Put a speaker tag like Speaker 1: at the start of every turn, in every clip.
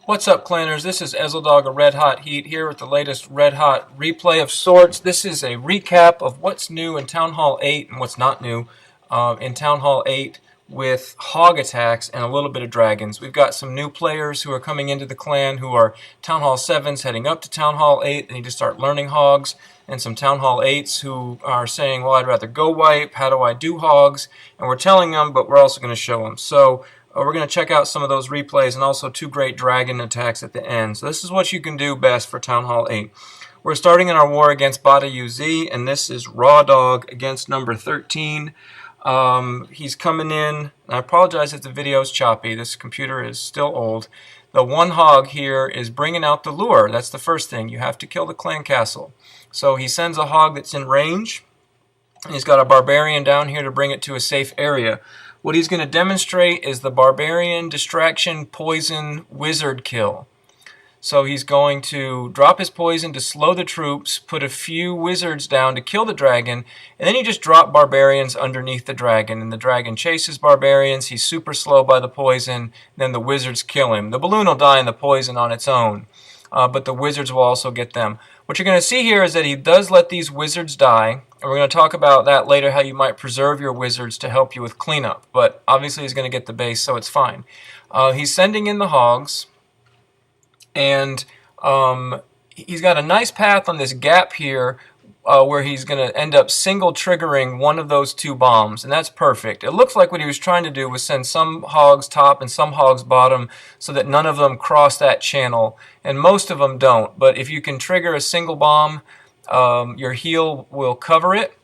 Speaker 1: What's up, clanners? This is Ezeldog of Red Hot Heat here with the latest Red Hot replay of sorts. This is a recap of what's new in Town Hall 8 and what's not new in Town Hall 8 with hog attacks and a little bit of dragons. We've got some new players who are coming into the clan who are Town Hall 7s heading up to Town Hall 8. They need to start learning hogs, and some Town Hall 8s who are saying, well, I'd rather go wipe. How do I do hogs? And we're telling them, but we're also going to show them. So we're going to check out some of those replays and also two great dragon attacks at the end. So this is what you can do best for Town Hall 8. We're starting in our war against Bada UZ, and this is Raw Dog against number 13. He's coming in. I apologize if the video is choppy. This computer is still old. The one hog here is bringing out the lure. That's the first thing. You have to kill the clan castle. So he sends a hog that's in range. He's got a barbarian down here to bring it to a safe area. What he's going to demonstrate is the barbarian distraction poison wizard kill. So he's going to drop his poison to slow the troops, put a few wizards down to kill the dragon, and then you just drop barbarians underneath the dragon. And the dragon chases barbarians. He's super slow by the poison. Then the wizards kill him. The balloon will die in the poison on its own, but the wizards will also get them. What you're going to see here is that he does let these wizards die. And we're going to talk about that later, how you might preserve your wizards to help you with cleanup. But obviously he's going to get the base, so it's fine. He's sending in the hogs. And he's got a nice path on this gap here where he's going to end up single triggering one of those two bombs. And that's perfect. It looks like what he was trying to do was send some hogs top and some hogs bottom so that none of them cross that channel. And most of them don't. But if you can trigger a single bomb, your heal will cover it.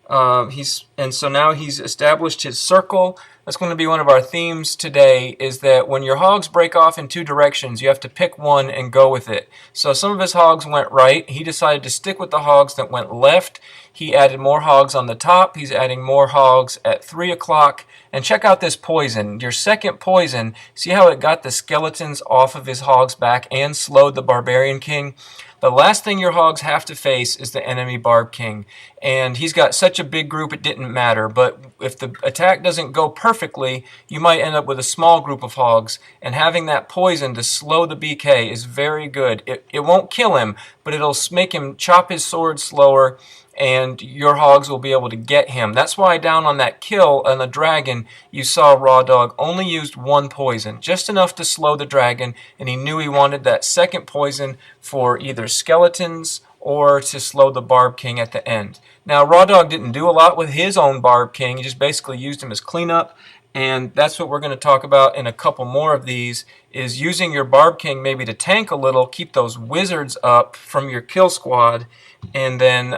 Speaker 1: And so now he's established his circle. That's going to be one of our themes today, is that when your hogs break off in two directions, you have to pick one and go with it. So some of his hogs went right. He decided to stick with the hogs that went left. He added more hogs on the top. He's adding more hogs at 3 o'clock. And check out this poison. Your second poison, see how it got the skeletons off of his hogs back and slowed the Barbarian King? The last thing your hogs have to face is the enemy Barb King. And he's got such a big group it didn't matter. But if the attack doesn't go perfectly, you might end up with a small group of hogs. And having that poison to slow the BK is very good. It won't kill him, but it'll make him chop his sword slower, and your hogs will be able to get him. That's why down on that kill on the dragon, you saw Raw Dog only used one poison, just enough to slow the dragon, and he knew he wanted that second poison for either skeletons or to slow the Barb King at the end. Now, Raw Dog didn't do a lot with his own Barb King. He just basically used him as cleanup, and that's what we're going to talk about in a couple more of these, is using your Barb King maybe to tank a little, keep those wizards up from your kill squad, and then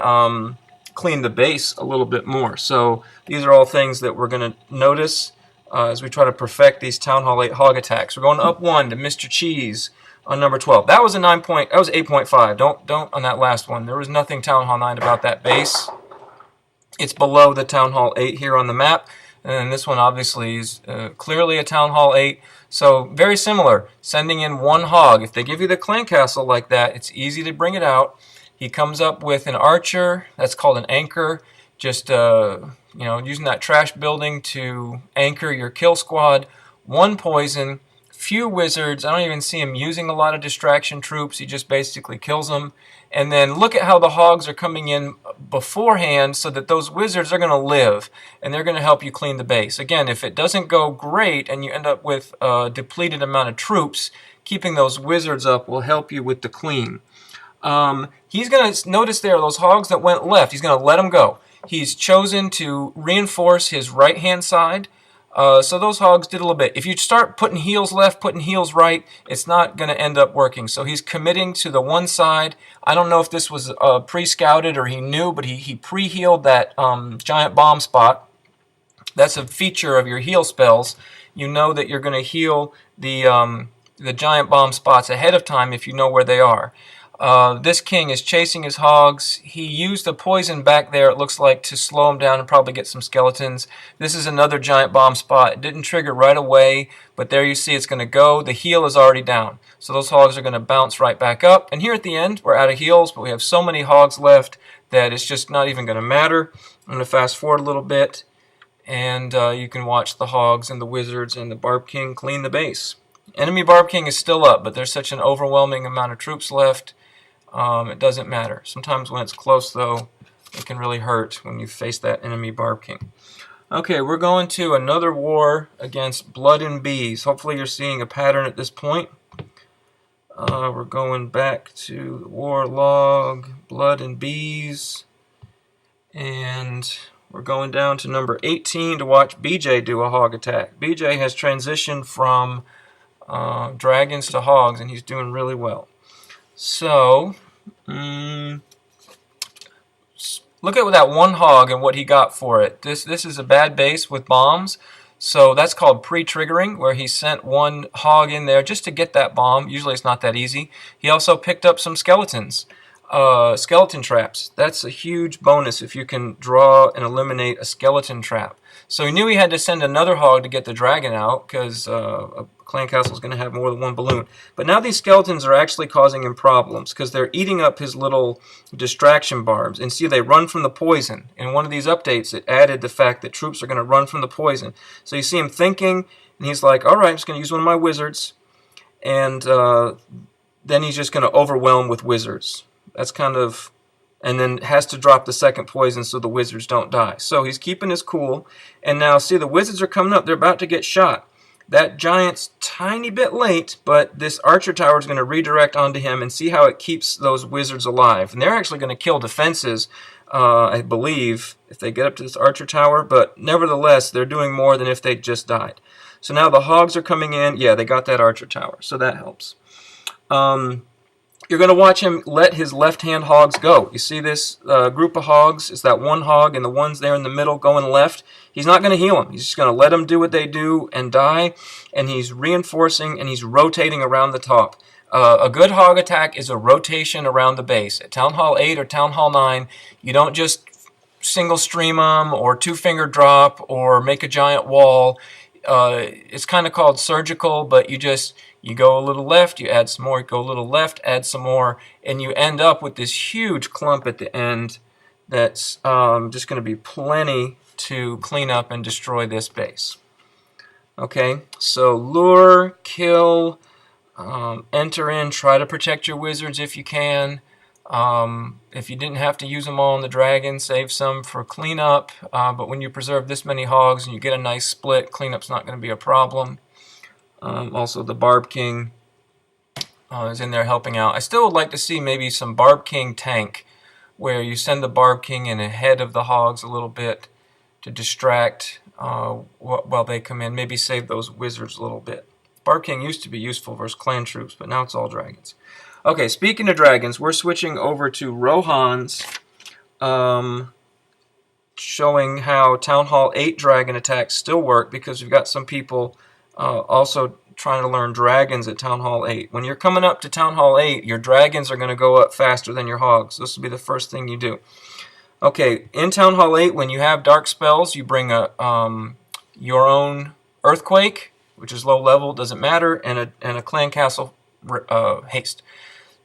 Speaker 1: clean the base a little bit more. So these are all things that we're going to notice as we try to perfect these Town Hall 8 hog attacks. We're going up 1 to Mr. Cheese on number 12. That was a 8.5. Don't on that last one. There was nothing Town Hall 9 about that base. It's below the Town Hall 8 here on the map. And this one obviously is clearly a Town Hall 8. So very similar. Sending in one hog. If they give you the clan castle like that, it's easy to bring it out. He comes up with an archer. That's called an anchor. Just using that trash building to anchor your kill squad. One poison. Few wizards. I don't even see him using a lot of distraction troops. He just basically kills them. And then look at how the hogs are coming in beforehand so that those wizards are going to live, and they're going to help you clean the base. Again, if it doesn't go great and you end up with a depleted amount of troops, keeping those wizards up will help you with the clean. He's going to notice there those hogs that went left. He's going to let them go. He's chosen to reinforce his right-hand side. So those hogs did a little bit. If you start putting heals left, putting heals right, it's not going to end up working. So he's committing to the one side. I don't know if this was pre-scouted or he knew, but he pre-healed that giant bomb spot. That's a feature of your heal spells. You know that you're going to heal the giant bomb spots ahead of time if you know where they are. This king is chasing his hogs. He used the poison back there, it looks like, to slow him down and probably get some skeletons. This is another giant bomb spot. It didn't trigger right away, but there you see it's going to go. The heal is already down. So those hogs are going to bounce right back up. And here at the end, we're out of heals, but we have so many hogs left that it's just not even going to matter. I'm going to fast forward a little bit, and you can watch the hogs and the wizards and the Barb King clean the base. Enemy Barb King is still up, but there's such an overwhelming amount of troops left, it doesn't matter. Sometimes when it's close, though, it can really hurt when you face that enemy Barb King. Okay, we're going to another war against Blood and Bees. Hopefully you're seeing a pattern at this point. We're going back to the war log, Blood and Bees, and we're going down to number 18 to watch BJ do a hog attack. BJ has transitioned from dragons to hogs, and he's doing really well. So, look at that one hog and what he got for it. This is a bad base with bombs. So that's called pre-triggering, where he sent one hog in there just to get that bomb. Usually it's not that easy. He also picked up some skeletons, skeleton traps. That's a huge bonus if you can draw and eliminate a skeleton trap. So he knew he had to send another hog to get the dragon out, because a clan castle is going to have more than one balloon. But now these skeletons are actually causing him problems, because they're eating up his little distraction barbs. And see, they run from the poison. In one of these updates, it added the fact that troops are going to run from the poison. So you see him thinking, and he's like, all right, I'm just going to use one of my wizards. And then he's just going to overwhelm with wizards. That's kind of... And then has to drop the second poison so the wizards don't die. So he's keeping his cool. And now, see, the wizards are coming up. They're about to get shot. That giant's tiny bit late, but this archer tower is going to redirect onto him, and see how it keeps those wizards alive. And they're actually going to kill defenses, I believe, if they get up to this archer tower. But nevertheless, they're doing more than if they just died. So now the hogs are coming in. Yeah, they got that archer tower, so that helps. You're going to watch him let his left-hand hogs go. You see this group of hogs? It's that one hog, and the ones there in the middle going left. He's not going to heal them. He's just going to let them do what they do and die. And he's reinforcing, and he's rotating around the top. A good hog attack is a rotation around the base. At Town Hall 8 or Town Hall 9, you don't just single stream them or two-finger drop or make a giant wall. It's kind of called surgical, but you go a little left, you add some more, you go a little left, add some more, and you end up with this huge clump at the end that's just going to be plenty to clean up and destroy this base. Okay, so lure, kill, enter in, try to protect your wizards if you can. If you didn't have to use them all on the dragon, save some for cleanup, but when you preserve this many hogs and you get a nice split, cleanup's not going to be a problem. Also, the Barb King is in there helping out. I still would like to see maybe some Barb King tank, where you send the Barb King in ahead of the hogs a little bit to distract while they come in. Maybe save those wizards a little bit. Barb King used to be useful versus clan troops, but now it's all dragons. Okay, speaking of dragons, we're switching over to Rohan's, showing how Town Hall 8 dragon attacks still work, because we've got some people also trying to learn dragons at Town Hall 8. When you're coming up to Town Hall 8, your dragons are going to go up faster than your hogs. This will be the first thing you do. Okay, in Town Hall 8, when you have dark spells, you bring your own Earthquake, which is low level, doesn't matter, and a Clan Castle haste.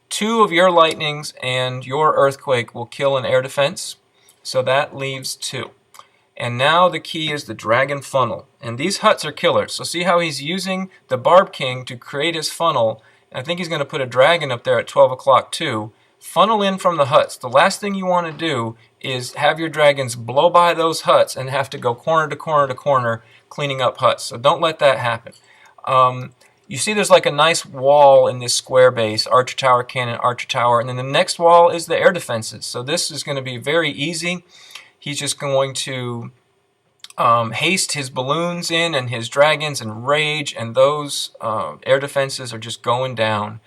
Speaker 1: 2 of your lightnings and your Earthquake will kill an air defense, so that leaves 2. And now the key is the dragon funnel. And these huts are killers. So see how he's using the Barb King to create his funnel. I think he's going to put a dragon up there at 12 o'clock too. Funnel in from the huts. The last thing you want to do is have your dragons blow by those huts and have to go corner to corner to corner cleaning up huts. So don't let that happen. You see there's like a nice wall in this square base, archer tower, cannon, archer tower, and then the next wall is the air defenses. So this is going to be very easy. He's just going to haste his balloons in and his dragons and rage, and those air defenses are just going down.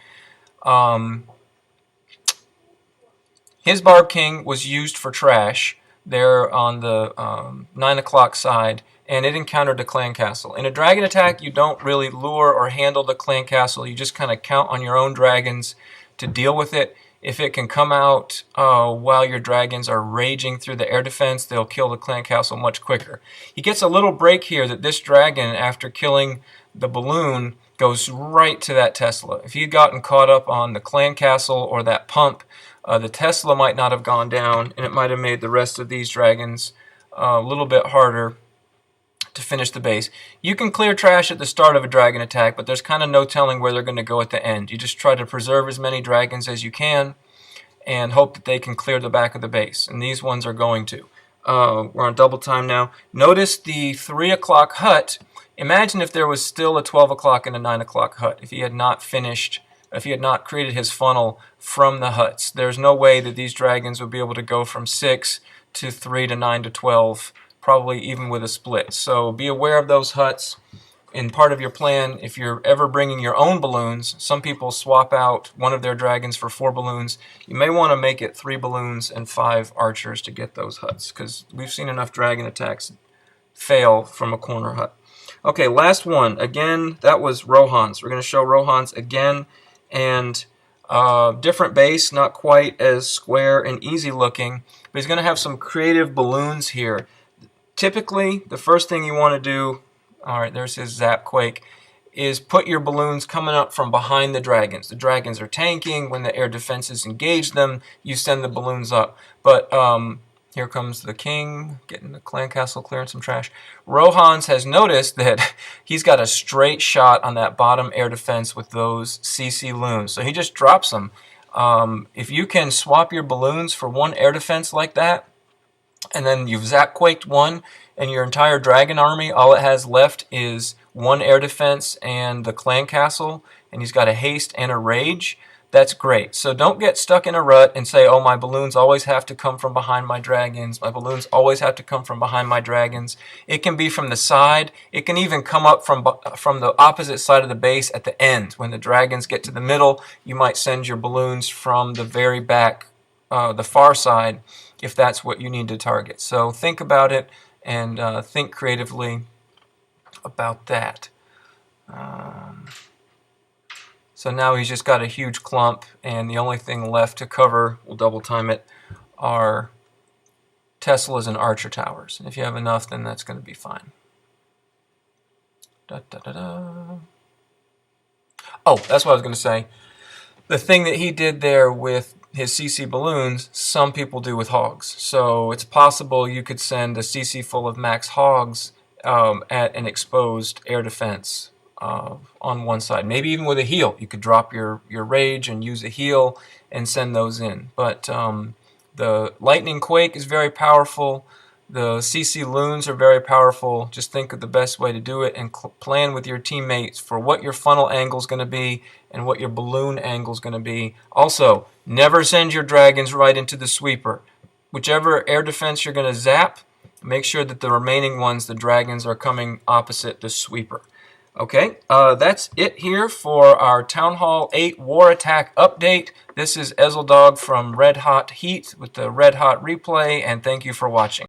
Speaker 1: His Barb King was used for trash there on the 9 o'clock side, and it encountered a clan castle. In a dragon attack, you don't really lure or handle the clan castle. You just kind of count on your own dragons to deal with it. If it can come out while your dragons are raging through the air defense, they'll kill the clan castle much quicker. He gets a little break here that this dragon, after killing the balloon, goes right to that Tesla. If he'd gotten caught up on the clan castle or that pump, the Tesla might not have gone down, and it might have made the rest of these dragons a little bit harder to finish the base. You can clear trash at the start of a dragon attack, but there's kind of no telling where they're going to go at the end. You just try to preserve as many dragons as you can and hope that they can clear the back of the base. And these ones are going to. We're on double time now. Notice the 3 o'clock hut. Imagine if there was still a 12 o'clock and a 9 o'clock hut. If he had not finished, if he had not created his funnel from the huts. There's no way that these dragons would be able to go from 6 to 3 to 9 to 12, probably even with a split. So be aware of those huts. In part of your plan, if you're ever bringing your own balloons, some people swap out one of their dragons for 4 balloons. You may want to make it 3 balloons and 5 archers to get those huts, because we've seen enough dragon attacks fail from a corner hut. Okay, last one. Again, that was Rohan's. We're going to show Rohan's again, and different base, not quite as square and easy looking, but he's going to have some creative balloons here. Typically, the first thing you want to do, all right, there's his Zap Quake, is put your balloons coming up from behind the dragons. The dragons are tanking. When the air defenses engage them, you send the balloons up. But here comes the king, getting the clan castle, clearing some trash. Rohan's has noticed that he's got a straight shot on that bottom air defense with those CC loons. So he just drops them. If you can swap your balloons for 1 air defense like that, and then you've Zap Quaked 1, and your entire dragon army, all it has left is 1 air defense and the clan castle, and he's got a haste and a rage, that's great. So don't get stuck in a rut and say, oh, my balloons always have to come from behind my dragons. My balloons always have to come from behind my dragons. It can be from the side. It can even come up from the opposite side of the base at the end. When the dragons get to the middle, you might send your balloons from the very back, the far side, if that's what you need to target. So think about it and think creatively about that. So now he's just got a huge clump, and the only thing left to cover, we'll double time it, are Teslas and Archer Towers. And if you have enough, then that's going to be fine. Da, da, da, da. Oh, that's what I was going to say. The thing that he did there with his CC balloons, some people do with hogs. So it's possible you could send a CC full of max hogs at an exposed air defense on one side. Maybe even with a heal. You could drop your rage and use a heal and send those in. But the lightning quake is very powerful. The CC loons are very powerful. Just think of the best way to do it and plan with your teammates for what your funnel angle is going to be and what your balloon angle is going to be. Also, never send your dragons right into the sweeper. Whichever air defense you're going to zap, make sure that the remaining ones, the dragons, are coming opposite the sweeper. Okay, that's it here for our Town Hall 8 War Attack update. This is Ezeldog from Red Hot Heat with the Red Hot replay, and thank you for watching.